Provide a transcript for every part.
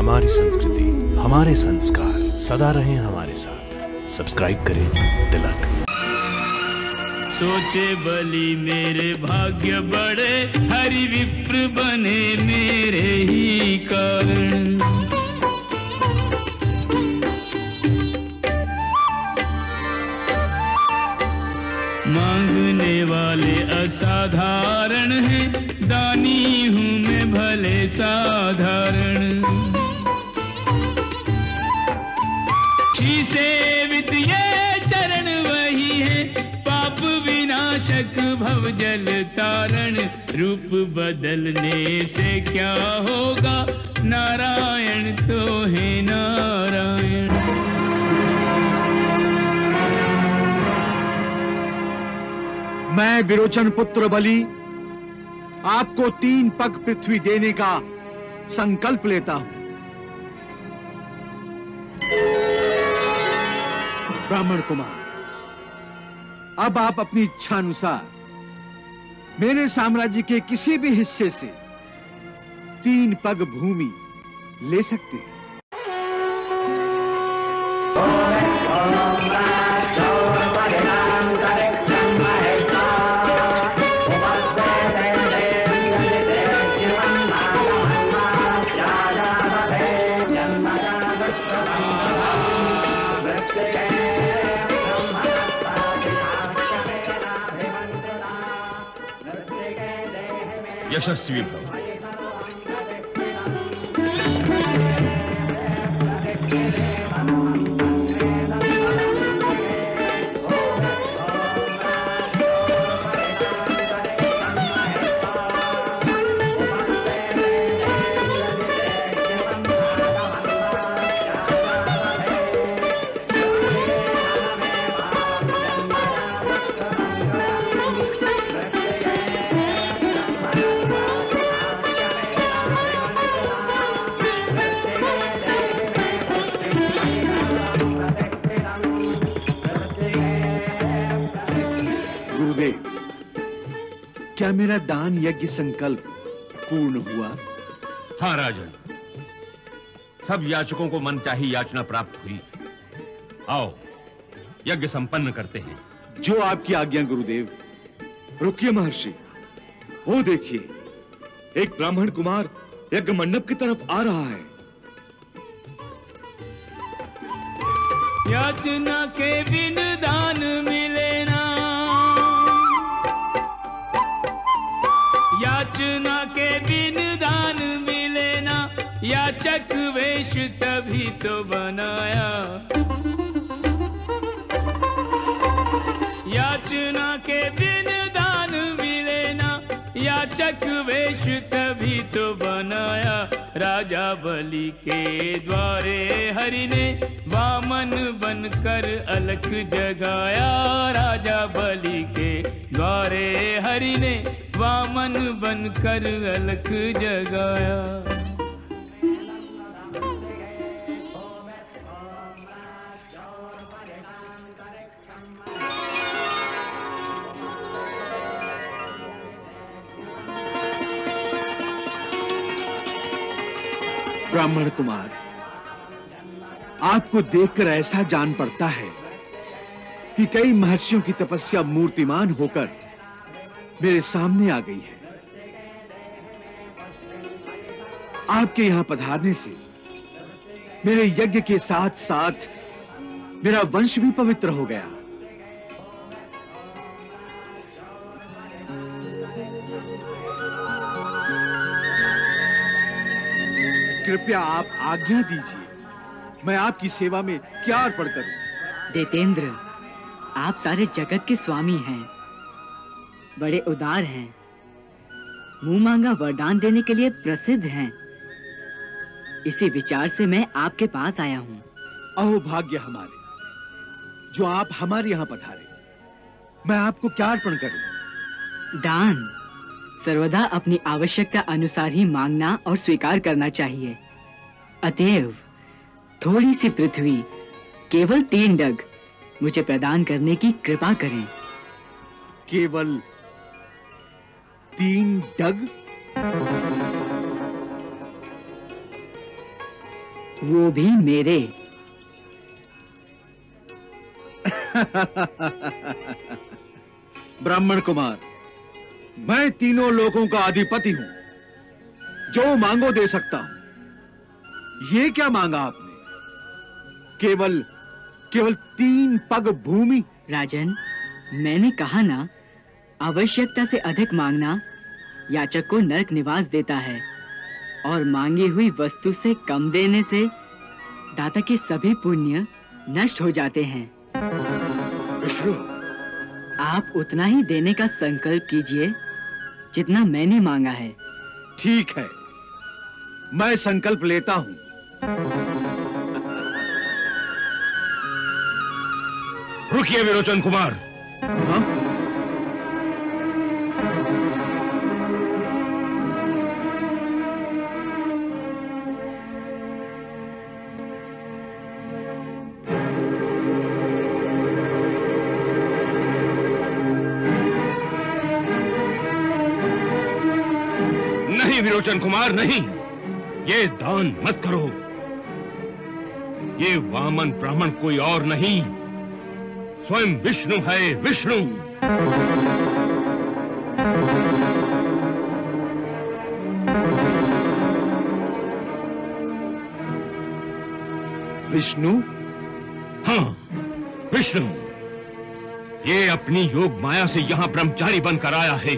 हमारी संस्कृति, हमारे संस्कार सदा रहें हमारे साथ। सब्सक्राइब करें तिलक। सोचे बलि मेरे भाग्य बड़े, हरि विप्र बने मेरे ही कारण। मांगने वाले असाधारण हैं, दानी हूँ मैं भले साधारण। श्री सेवित ये चरण वही है, पाप विनाशक भव जल तारण। रूप बदलने से क्या होगा, नारायण तो है नारायण। मैं विरोचन पुत्र बलि आपको 3 पग पृथ्वी देने का संकल्प लेता हूं। ब्राह्मण कुमार, अब आप अपनी इच्छा अनुसार मेरे साम्राज्य के किसी भी हिस्से से 3 पग भूमि ले सकते हैं। यशस्वी भव। क्या मेरा दान यज्ञ संकल्प पूर्ण हुआ? हाँ राजन, सब याचकों को मनचाही याचना प्राप्त हुई। आओ यज्ञ संपन्न करते हैं। जो आपकी आज्ञा गुरुदेव। रुकिए महर्षि, वो देखिए, एक ब्राह्मण कुमार यज्ञ मंडप की तरफ आ रहा है। याचना के बिन दान मिले ना, याचना के बिन दान मिले ना, याचक वेश तभी तो बनाया। याचना के बिन दान मिले ना, याचक वेश तभी तो बनाया। राजा बलि के द्वारे हरि ने वामन बनकर अलख जगाया। राजा बलि के द्वारे हरि ने वामन बनकर अलख जगाया। ब्राह्मण कुमार, आपको देखकर ऐसा जान पड़ता है कि कई महर्षियों की तपस्या मूर्तिमान होकर मेरे सामने आ गई है। आपके यहां पधारने से मेरे यज्ञ के साथ साथ मेरा वंश भी पवित्र हो गया। कृपया आप आज्ञा दीजिए, मैं आपकी सेवा में क्या अर्पण करूं? देतेंद्र, आप सारे जगत के स्वामी हैं, बड़े उदार हैं, मुंह मांगा वरदान देने के लिए प्रसिद्ध हैं। इसी विचार से मैं आपके पास आया हूं। अहो भाग्य हमारे, जो आप हमारे यहां पधारे। मैं आपको क्या अर्पण करूं? दान सर्वदा अपनी आवश्यकता अनुसार ही मांगना और स्वीकार करना चाहिए। अतएव थोड़ी सी पृथ्वी, केवल 3 डग मुझे प्रदान करने की कृपा करें। केवल 3 डग? वो भी मेरे। ब्राह्मण कुमार, मैं तीनों लोगों का अधिपति हूं, जो मांगो दे सकता हूं। ये क्या मांगा आपने? केवल 3 पग भूमि? राजन, मैंने कहा ना, आवश्यकता से अधिक मांगना याचक को नरक निवास देता है, और मांगी हुई वस्तु से कम देने से दाता के सभी पुण्य नष्ट हो जाते हैं। विष्णु, आप उतना ही देने का संकल्प कीजिए जितना मैंने मांगा है। ठीक है, मैं संकल्प लेता हूं। रुकिए विरोचन कुमार। हाँ? नहीं विरोचन कुमार, नहीं, ये दान मत करो। ये वामन ब्राह्मण कोई और नहीं, स्वयं विष्णु है, विष्णु। विष्णु? हाँ, विष्णु। ये अपनी योग माया से यहां ब्रह्मचारी बनकर आया है।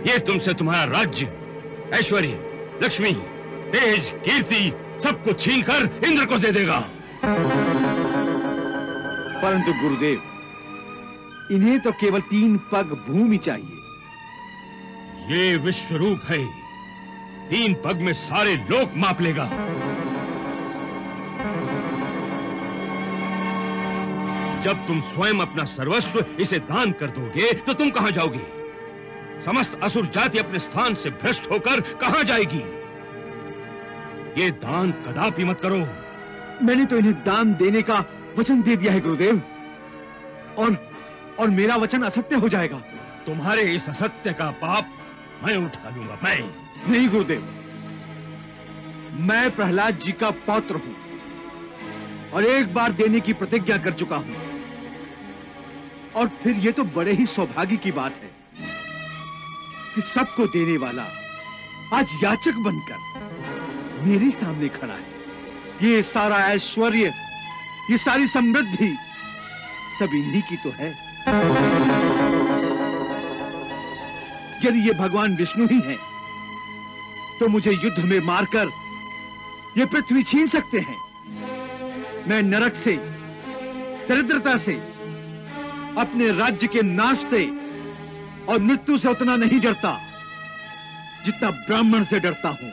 ये तुमसे तुम्हारा राज्य, ऐश्वर्य, लक्ष्मी, तेज, कीर्ति सब कुछ छीनकर इंद्र को दे देगा। परंतु गुरुदेव, इन्हें तो केवल 3 पग भूमि चाहिए। ये विश्वरूप है, 3 पग में सारे लोक माप लेगा। जब तुम स्वयं अपना सर्वस्व इसे दान कर दोगे तो तुम कहां जाओगे? समस्त असुर जाति अपने स्थान से भ्रष्ट होकर कहां जाएगी? ये दान कदापि मत करो। मैंने तो इन्हें दान देने का वचन दे दिया है गुरुदेव, और मेरा वचन असत्य हो जाएगा। तुम्हारे इस असत्य का पाप मैं उठा लूंगा। मैं नहीं गुरुदेव, मैं प्रहलाद जी का पौत्र हूं और एक बार देने की प्रतिज्ञा कर चुका हूं, और फिर यह तो बड़े ही सौभाग्य की बात है कि सबको देने वाला आज याचक बनकर मेरे सामने खड़ा है। ये सारा ऐश्वर्य, ये सारी समृद्धि सब इन्हीं की तो है। यदि ये भगवान विष्णु ही हैं, तो मुझे युद्ध में मारकर ये पृथ्वी छीन सकते हैं। मैं नरक से, दरिद्रता से, अपने राज्य के नाश से और मृत्यु से उतना नहीं डरता जितना ब्राह्मण से डरता हूं।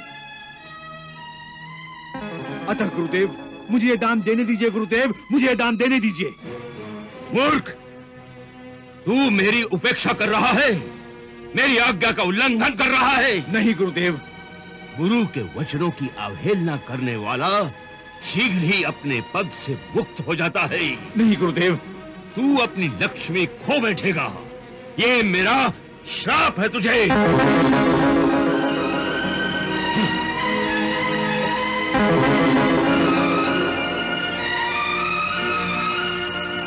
अतः गुरुदेव, मुझे ये दान देने दीजिए। गुरुदेव, मुझे ये दान देने दीजिए। मूर्ख, तू मेरी उपेक्षा कर रहा है, मेरी आज्ञा का उल्लंघन कर रहा है। नहीं गुरुदेव, गुरु के वचनों की अवहेलना करने वाला शीघ्र ही अपने पद से मुक्त हो जाता है। नहीं गुरुदेव, तू अपनी लक्ष्मी खो बैठेगा। ये मेरा श्राप है तुझे।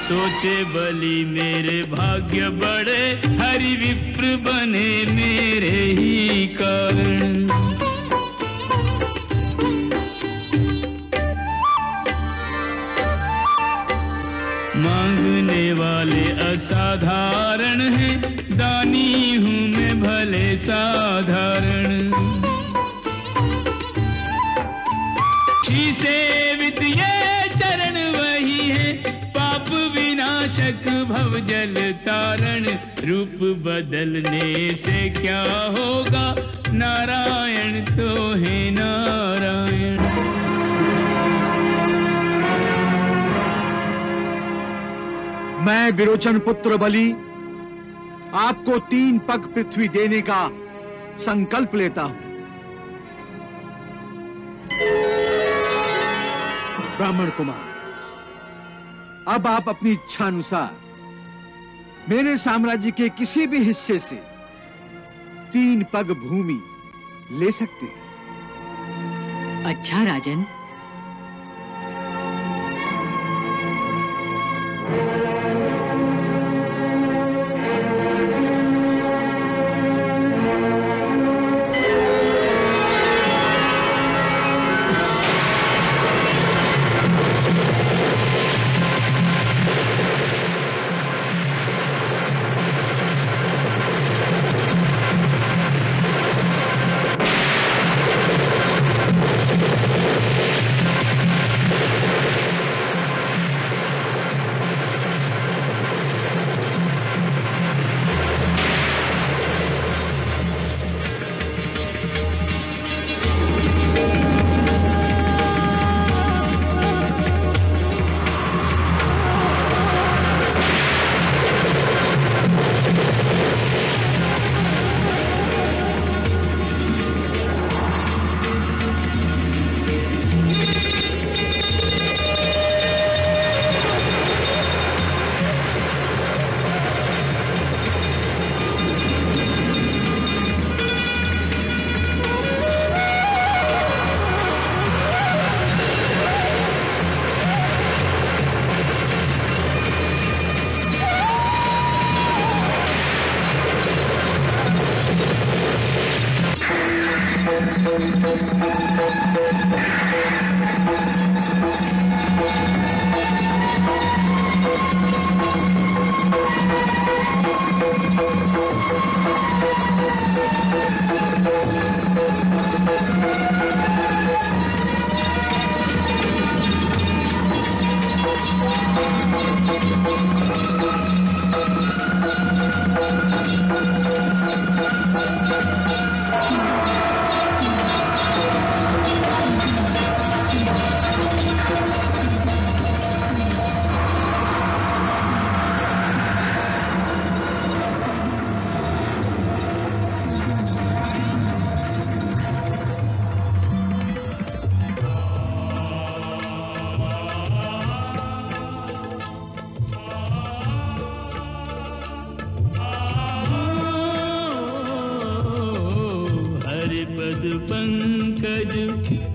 सोचे बलि मेरे भाग्य बड़े, हरि विप्र बने मेरे ही कारण। मांगने वाले असाधारण हैं, दानी हूँ मैं भले साधारण। श्री सेवित ये चरण वही है, पाप विनाशक भव जल तारण। रूप बदलने से क्या होगा, नारायण तो है नारायण। मैं विरोचन पुत्र बलि आपको 3 पग पृथ्वी देने का संकल्प लेता हूं। ब्राह्मण कुमार, अब आप अपनी इच्छा अनुसार मेरे साम्राज्य के किसी भी हिस्से से 3 पग भूमि ले सकते हैं। अच्छा राजन,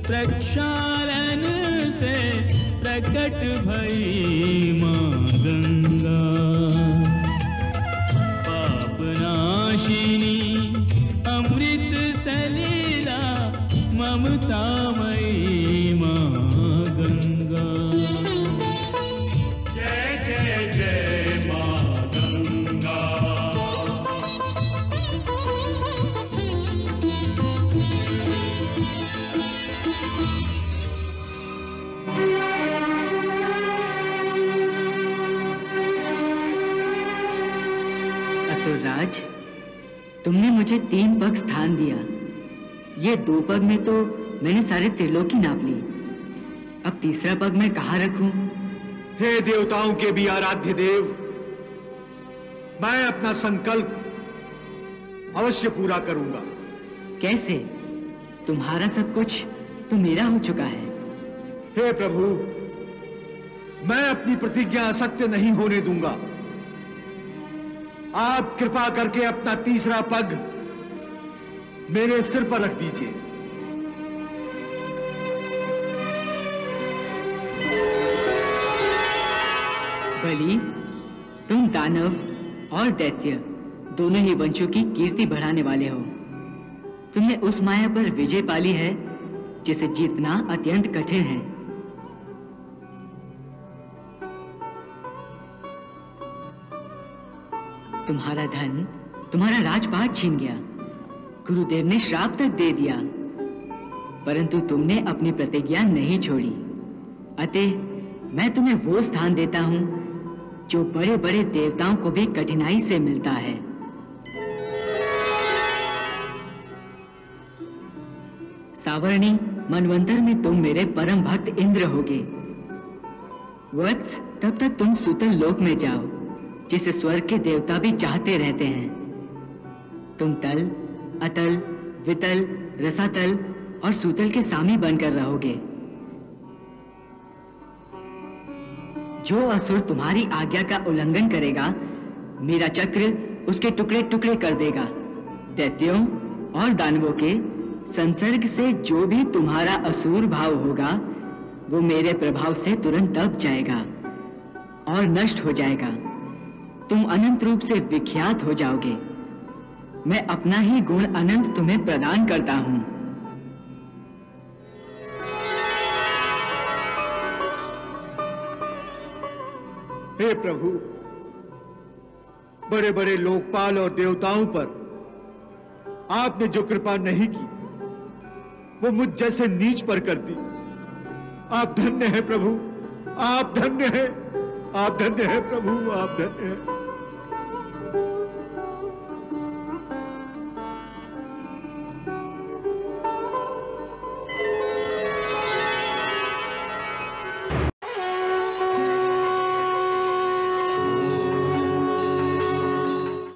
प्रक्षालन से प्रकट भई मां गंगा। पाप नाशिनी अमृत सलीला ममतामयी मां गंगा। जय जय जय मां गंगा। असुरराज, तुमने मुझे 3 पग स्थान दिया। ये 2 पग में तो मैंने सारे त्रिलोकी नाप ली। अब तीसरा पग मैं कहाँ रखूं? हे देवताओं के भी आराध्य देव, मैं अपना संकल्प अवश्य पूरा करूंगा। कैसे? तुम्हारा सब कुछ तो मेरा हो चुका है। हे प्रभु, मैं अपनी प्रतिज्ञा असत्य नहीं होने दूंगा। आप कृपा करके अपना तीसरा पग मेरे सिर पर रख दीजिए। बलि, तुम दानव और दैत्य दोनों ही वंशों की कीर्ति बढ़ाने वाले हो। तुमने उस माया पर विजय पाली है जिसे जीतना अत्यंत कठिन है। तुम्हारा धन, तुम्हारा राजपाट छीन गया, गुरुदेव ने श्राप तक दे दिया, परंतु तुमने अपनी प्रतिज्ञा नहीं छोड़ी। अतः मैं तुम्हें वो स्थान देता हूं जो बड़े बड़े देवताओं को भी कठिनाई से मिलता है। सावर्णी, मनवंतर में तुम मेरे परम भक्त इंद्र होगे। वत्स, तब तक तुम सुतल लोक में जाओ, जिसे स्वर्ग के देवता भी चाहते रहते हैं। तुम तल, अतल, वितल, रसातल और सूतल के स्वामी बनकर रहोगे। जो असुर तुम्हारी आज्ञा का उल्लंघन करेगा, मेरा चक्र उसके टुकड़े टुकड़े कर देगा। दैत्यों और दानवों के संसर्ग से जो भी तुम्हारा असुर भाव होगा, वो मेरे प्रभाव से तुरंत दब जाएगा और नष्ट हो जाएगा। तुम अनंत रूप से विख्यात हो जाओगे। मैं अपना ही गुण अनंत तुम्हें प्रदान करता हूं। हे प्रभु, बड़े बड़े लोकपाल और देवताओं पर आपने जो कृपा नहीं की, वो मुझ जैसे नीच पर कर दी। आप धन्य हैं प्रभु, आप धन्य हैं, आप धन्य हैं प्रभु, आप धन्य हैं।